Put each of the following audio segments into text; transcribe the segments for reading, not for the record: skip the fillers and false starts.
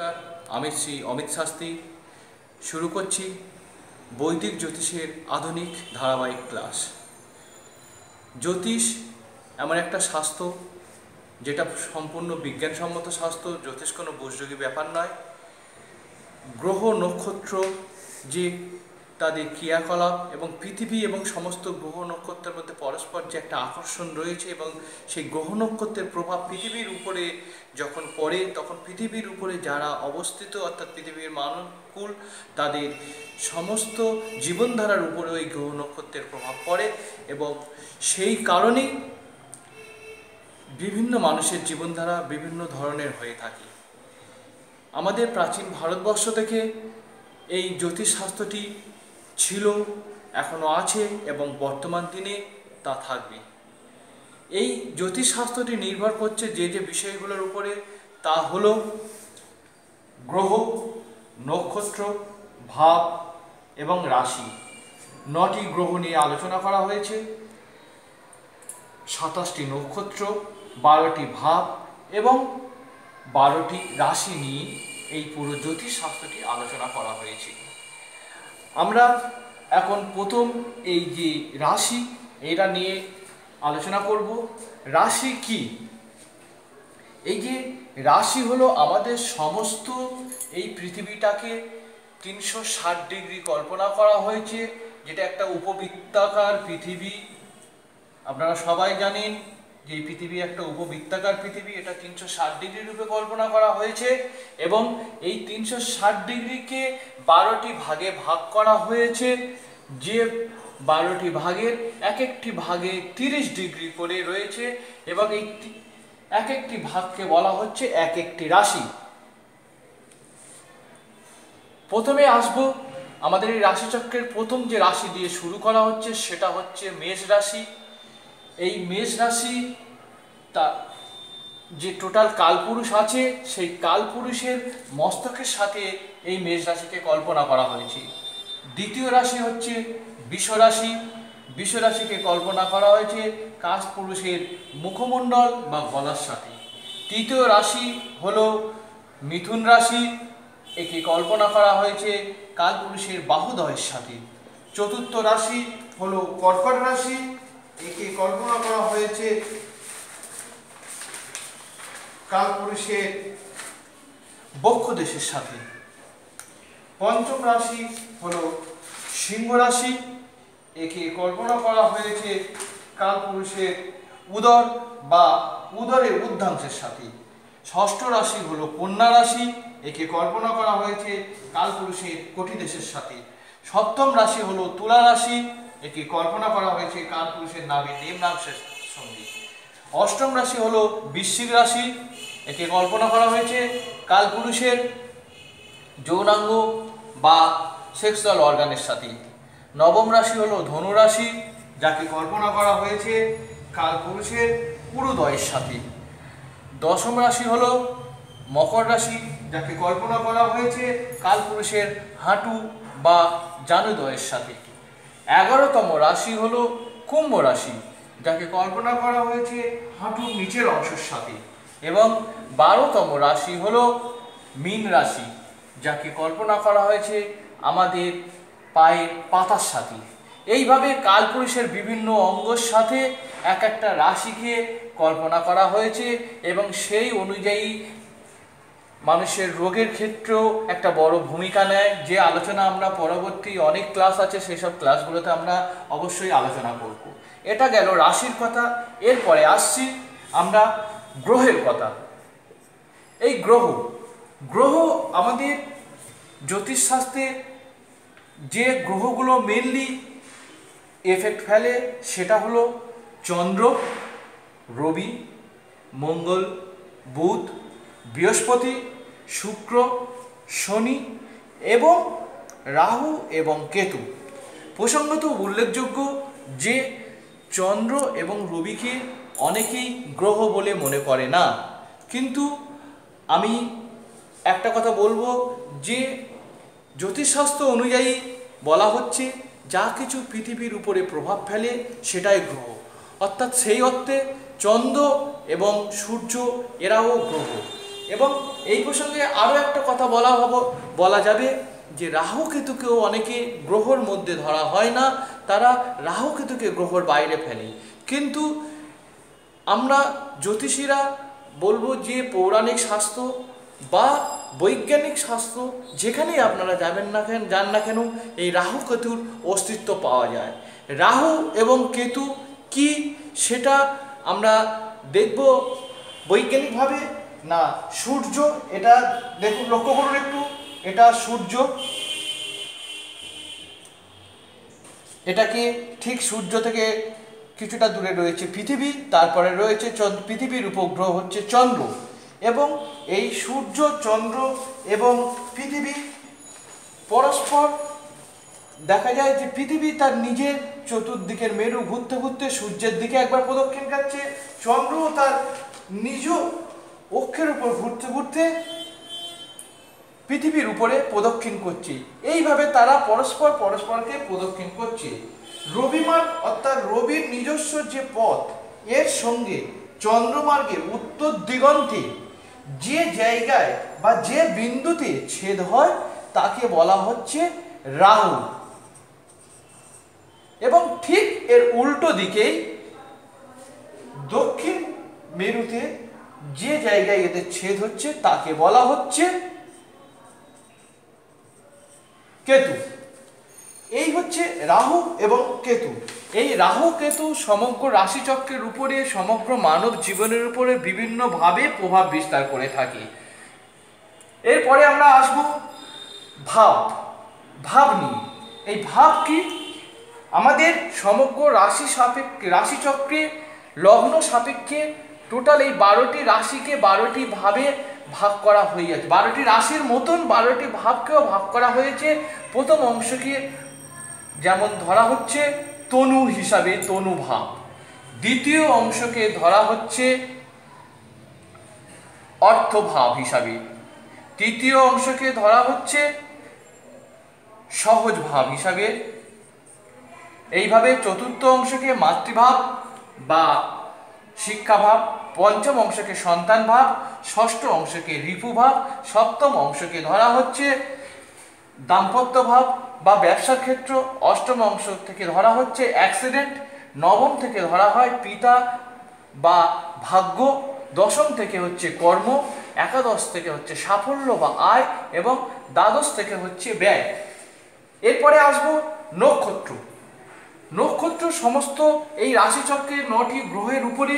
নমস্কার, আমি শ্রী অমিত শাস্ত্রী। শুরু করছি বৈদিক জ্যোতিষের আধুনিক ধারাবাহিক ক্লাস। জ্যোতিষ এমন একটা শাস্ত্র যেটা সম্পূর্ণ বিজ্ঞানসম্মত শাস্ত্র। জ্যোতিষ কোনো বুজরুগি ব্যাপার নয়। গ্রহ নক্ষত্র যে তাদের ক্রিয়াকলাপ এবং পৃথিবী এবং সমস্ত গ্রহ নক্ষত্রের মধ্যে পরস্পর যে একটা আকর্ষণ রয়েছে এবং সেই গ্রহ নক্ষত্রের প্রভাব পৃথিবীর উপরে যখন পড়ে তখন পৃথিবীর উপরে যারা অবস্থিত অর্থাৎ পৃথিবীর মানবকুল তাদের সমস্ত জীবনধারার উপরে ওই গ্রহ নক্ষত্রের প্রভাব পড়ে এবং সেই কারণেই বিভিন্ন মানুষের জীবনধারা বিভিন্ন ধরনের হয়ে থাকে। আমাদের প্রাচীন ভারতবর্ষ থেকে এই জ্যোতিষশাস্ত্রটি ছিল, এখনও আছে এবং বর্তমান দিনে তা থাকবে। এই জ্যোতিষশাস্ত্রটি নির্ভর করছে যে যে বিষয়গুলোর উপরে, তা হলো গ্রহ, নক্ষত্র, ভাব এবং রাশি। 9টি গ্রহ নিয়ে আলোচনা করা হয়েছে, 27টি নক্ষত্র, 12টি ভাব এবং 12টি রাশি নিয়ে এই পুরো জ্যোতিষশাস্ত্রটি আলোচনা করা হয়েছে। আমরা এখন প্রথম এই যে রাশি, এটা নিয়ে আলোচনা করব। রাশি কি? এই যে রাশি হলো আমাদের সমস্ত এই পৃথিবীটাকে 360 ডিগ্রি কল্পনা করা হয়েছে, যেটা একটা উপবৃত্তাকার পৃথিবী। আপনারা সবাই জানেন যে এই পৃথিবী একটা উপবৃত্তাকার পৃথিবী, এটা 360 ডিগ্রি রূপে কল্পনা করা হয়েছে এবং এই 360 ডিগ্রিকে 12টি ভাগে ভাগ করা হয়েছে, যে 12টি ভাগের এক একটি ভাগে 30 ডিগ্রি করে রয়েছে এবং এই এক একটি ভাগকে বলা হচ্ছে এক একটি রাশি। প্রথমে আসব আমাদের এই রাশিচক্রের প্রথম যে রাশি দিয়ে শুরু করা হচ্ছে সেটা হচ্ছে মেষ রাশি। এই মেষ রাশি তা যে টোটাল কালপুরুষ আছে সেই কালপুরুষের মস্তকের সাথে এই মেষ রাশিকে কল্পনা করা হয়েছে। দ্বিতীয় রাশি হচ্ছে বৃষ রাশি। বৃষ রাশিকে কল্পনা করা হয়েছে কালপুরুষের মুখমণ্ডল বা গলার সাথে। তৃতীয় রাশি হলো মিথুন রাশি, একে কল্পনা করা হয়েছে কালপুরুষের বাহুদয়ের সাথে। চতুর্থ রাশি হলো কর্কট রাশি, একে কল্পনা করা হয়েছে কালপুরুষের বক্ষদেশের সাথে। পঞ্চম রাশি হলো সিংহ রাশি, একে কল্পনা করা হয়েছে কালপুরুষের উদর বা উদরের ঊর্ধ্বাংশের সাথে। ষষ্ঠ রাশি হলো কন্যা রাশি, একে কল্পনা করা হয়েছে কালপুরুষের কটিদেশের সাথে। সপ্তম রাশি হলো তুলা রাশি, একে কল্পনা করা হয়েছে কালপুরুষের নাভির নিম্নাংশের সঙ্গে। অষ্টম রাশি হলো বৃশ্চিক রাশি, একে কল্পনা করা হয়েছে কালপুরুষের যৌনাঙ্গ বা সেক্সুয়াল অর্গানের সাথে। নবম রাশি হলো ধনু রাশি, যাকে কল্পনা করা হয়েছে কালপুরুষের পুরুদয়ের সাথে। দশম রাশি হলো মকর রাশি, যাকে কল্পনা করা হয়েছে কালপুরুষের হাঁটু বা জানুদয়ের সাথে। 11তম রাশি হলো কুম্ভ রাশি, যাকে কল্পনা করা হয়েছে হাঁটুর নিচের অংশের সাথে। এবং 12তম রাশি হলো মীন রাশি, যাকে কল্পনা করা হয়েছে আমাদের পায়ের পাতার সাথে। এইভাবে কালপুরুষের বিভিন্ন অঙ্গের সাথে এক একটা রাশিকে কল্পনা করা হয়েছে এবং সেই অনুযায়ী মানুষের রোগের ক্ষেত্রেও একটা বড় ভূমিকা নেয়, যে আলোচনা আমরা পরবর্তী অনেক ক্লাস আছে সেই সব ক্লাসগুলোতে আমরা অবশ্যই আলোচনা করব। এটা গেল রাশির কথা। এরপরে আসছি আমরা গ্রহের কথা। এই গ্রহ আমাদের জ্যোতিষশাস্ত্রে যে গ্রহগুলো মেনলি এফেক্ট ফেলে সেটা হলো চন্দ্র, রবি, মঙ্গল, বুধ, বৃহস্পতি, শুক্র, শনি এবং রাহু এবং কেতু। প্রসঙ্গত উল্লেখযোগ্য যে চন্দ্র এবং রবিকে অনেকেই গ্রহ বলে মনে করে না, কিন্তু আমি একটা কথা বলবো যে জ্যোতিষশাস্ত্র অনুযায়ী বলা হচ্ছে যা কিছু পৃথিবীর উপরে প্রভাব ফেলে সেটাই গ্রহ, অর্থাৎ সেই অর্থে চন্দ্র এবং সূর্য এরাও গ্রহ। এবং এই প্রসঙ্গে আরও একটা কথা বলা যাবে যে রাহু কেতুকেও অনেকে গ্রহর মধ্যে ধরা হয় না, তারা রাহু কেতুকে গ্রহর বাইরে ফেলে। কিন্তু আমরা জ্যোতিষীরা বলবো যে পৌরাণিক শাস্ত্র বা বৈজ্ঞানিক শাস্ত্র যেখানেই আপনারা যান না কেন এই রাহু কেতুর অস্তিত্ব পাওয়া যায়। রাহু এবং কেতু কি সেটা আমরা দেখব বৈজ্ঞানিকভাবে না সূর্য। এটা দেখুন, লক্ষ্য করুন একটু, এটা সূর্য, এটা কি ঠিক সূর্য থেকে কিছুটা দূরে রয়েছে পৃথিবী, তারপরে রয়েছে পৃথিবীর উপগ্রহ হচ্ছে চন্দ্র, এবং এই সূর্য, চন্দ্র এবং পৃথিবী পরস্পর দেখা যায় যে পৃথিবী তার নিজের চতুর্দিকের মেরু ঘুরতে ঘুরতে সূর্যের দিকে একবার প্রদক্ষিণ কাটছে, চন্দ্র তার নিজ অক্ষের উপর ঘুরতে ঘুরতে পৃথিবীর উপরে প্রদক্ষিণ করছে। এইভাবে তারা পরস্পরকে প্রদক্ষিণ করছে। রবিমার্গ অর্থাৎ রবির নিজস্ব যে পথ, এর সঙ্গে চন্দ্রমার্গের উত্তর দিগন্তে যে জায়গায় বা যে বিন্দুতে ছেদ হয় তাকে বলা হচ্ছে রাহু, এবং ঠিক এর উল্টো দিকেই দক্ষিণ মেরুতে যে জায়গায় এদের ছেদ হচ্ছে তাকে বলা হচ্ছে কেতু। এই হচ্ছে রাহু এবং কেতু। এই রাহু কেতু সমগ্র রাশিচক্রের উপরে, সমগ্র মানব জীবনের উপরে বিভিন্নভাবে প্রভাব বিস্তার করে থাকে। এরপরে আমরা আসব ভাব নিয়ে। এই ভাব কি? আমাদের সমগ্র রাশিচক্রে লগ্ন সাপেক্ষে টোটাল এই 12টি রাশিকে 12টি ভাবে ভাগ করা হয়েছে। 12টি রাশির মতন 12টি ভাবকেও ভাগ করা হয়েছে। প্রথম অংশকে যেমন ধরা হচ্ছে তনু হিসাবে তনু ভাব, দ্বিতীয় অংশকে ধরা হচ্ছে অর্থভাব হিসাবে, তৃতীয় অংশকে ধরা হচ্ছে সহজ ভাব হিসাবে, এইভাবে চতুর্থ অংশকে মাতৃভাব বা শিক্ষাভাব, পঞ্চম অংশকে সন্তান ভাব, ষষ্ঠ অংশকে রিপুভাব, সপ্তম অংশকে ধরা হচ্ছে দাম্পত্য ভাব বা ব্যবসার ক্ষেত্র, অষ্টম অংশ থেকে ধরা হচ্ছে অ্যাক্সিডেন্ট, নবম থেকে ধরা হয় পিতা বা ভাগ্য, দশম থেকে হচ্ছে কর্ম, একাদশ থেকে হচ্ছে সাফল্য বা আয়, এবং দ্বাদশ থেকে হচ্ছে ব্যয়। এরপরে আসবো নক্ষত্র। নক্ষত্র সমস্ত এই রাশিচক্রের 9টি গ্রহের উপরে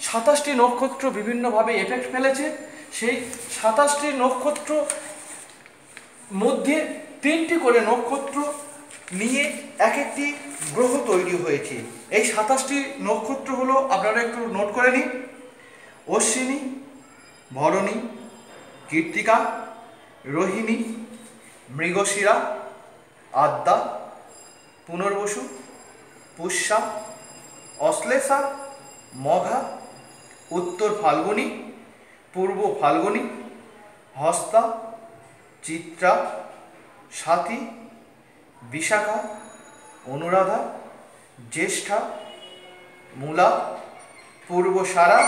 27টি নক্ষত্র বিভিন্নভাবে এফেক্ট ফেলেছে। সেই 27টি নক্ষত্র মধ্যে 3টি করে নক্ষত্র নিয়ে এক একটি গ্রহ তৈরি হয়েছে। এই 27টি নক্ষত্র হলো, আপনারা একটু নোট করে নিন: অশ্বিনী, ভরণী, কৃত্তিকা, রোহিণী, মৃগশিরা, আদ্যা, পুনর্বসু, পুষ্যা, অশ্লেষা, মঘা, উত্তর ফাল্গুনী, পূর্ব ফাল্গুনী, হস্তা, চিত্রা, স্বাতী, বিশাখা, অনুরাধা, জ্যেষ্ঠা, মূলা, পূর্বসারা,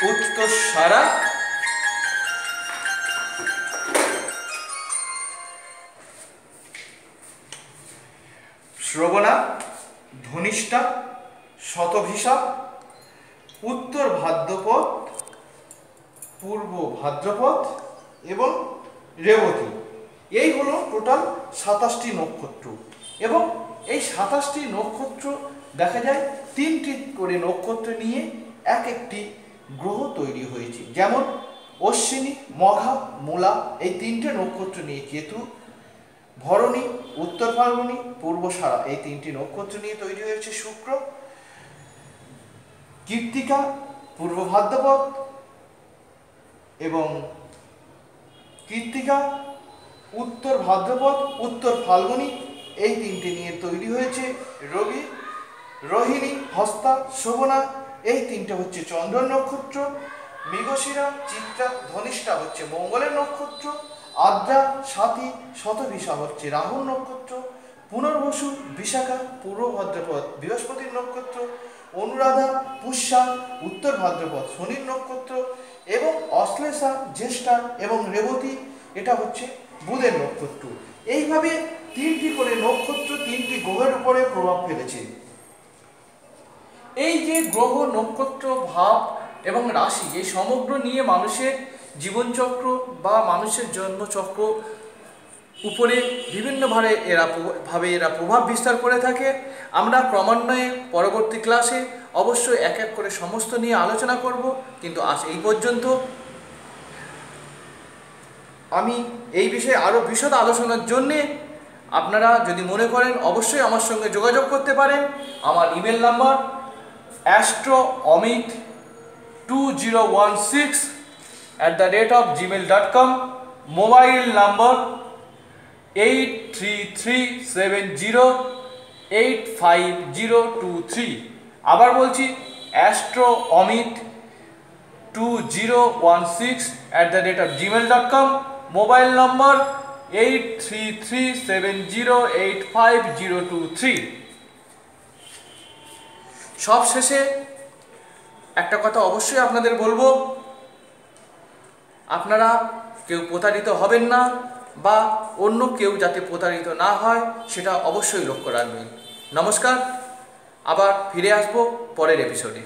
উত্তরসারা, শ্রবণা, ধনিষ্ঠা, শতভিষা, উত্তর ভাদ্রপদ, পূর্ব ভাদ্রপদ এবং রেবতী। এই হলো টোটাল 27টি নক্ষত্র। এবং এই 27টি নক্ষত্র দেখা যায় 3টি করে নক্ষত্র নিয়ে এক একটি গ্রহ তৈরি হয়েছে। যেমন অশ্বিনী, মঘা, মূলা এই 3টে নক্ষত্র নিয়ে কেতু, ভরণী, উত্তর ফাল্গুনী, পূর্বসারা এই 3টি নক্ষত্র নিয়ে তৈরি হয়েছে শুক্র, কৃত্তিকা, পূর্ব ভাদ্রপদ এবং কৃত্তিকা, উত্তর ভাদ্রপদ, উত্তর ফাল্গুনী এই 3টি নিয়ে তৈরি হয়েছে রবি, রোহিণী, হস্তা, শোভনা এই 3টে হচ্ছে চন্দ্র নক্ষত্র, মৃগশিরা, চিত্রা, ধনিষ্ঠা হচ্ছে মঙ্গলের নক্ষত্র, আদ্রা, স্বাতী, শতভিষা হচ্ছে রাহুর নক্ষত্র, পুনর্বসু, বিশাখা, পূর্ব ভাদ্রপদ বৃহস্পতির নক্ষত্র, অনুরাধা, পুষ্যা, উত্তর ভাদ্রপদ শনির নক্ষত্র, এবং অশ্লেষা, জ্যেষ্ঠা এবং রেবতী এটা হচ্ছে বুধের নক্ষত্র। এইভাবে তিনটি করে নক্ষত্র তিনটি গ্রহের উপরে প্রভাব ফেলেছে। এই যে গ্রহ, নক্ষত্র, ভাব এবং রাশি, এই সমগ্র নিয়ে মানুষের জীবনচক্র বা মানুষের জন্মচক্র উপরে বিভিন্নভাবে এরা প্রভাব বিস্তার করে থাকে। আমরা ক্রমান্বয়ে পরবর্তী ক্লাসে অবশ্যই এক এক করে সমস্ত নিয়ে আলোচনা করব, কিন্তু আজ এই পর্যন্ত। আমি এই বিষয়ে আরও বিশদ আলোচনার জন্যে আপনারা যদি মনে করেন অবশ্যই আমার সঙ্গে যোগাযোগ করতে পারেন। আমার email number astroomit2016@gmail.com, mobile number 8337085023। আবার বলছি, astroomit2016@gmail.com, মোবাইল নম্বর 8337085023। সব শেষে একটা কথা অবশ্যই আপনাদের বলবো, আপনারা কেউ প্রতারিত হবেন না, বা অন্য কেউ যাতে প্রতারিত না হয় সেটা অবশ্যই লক্ষ্য রাখবেন। নমস্কার, আবার ফিরে আসবো পরের এপিসোডে।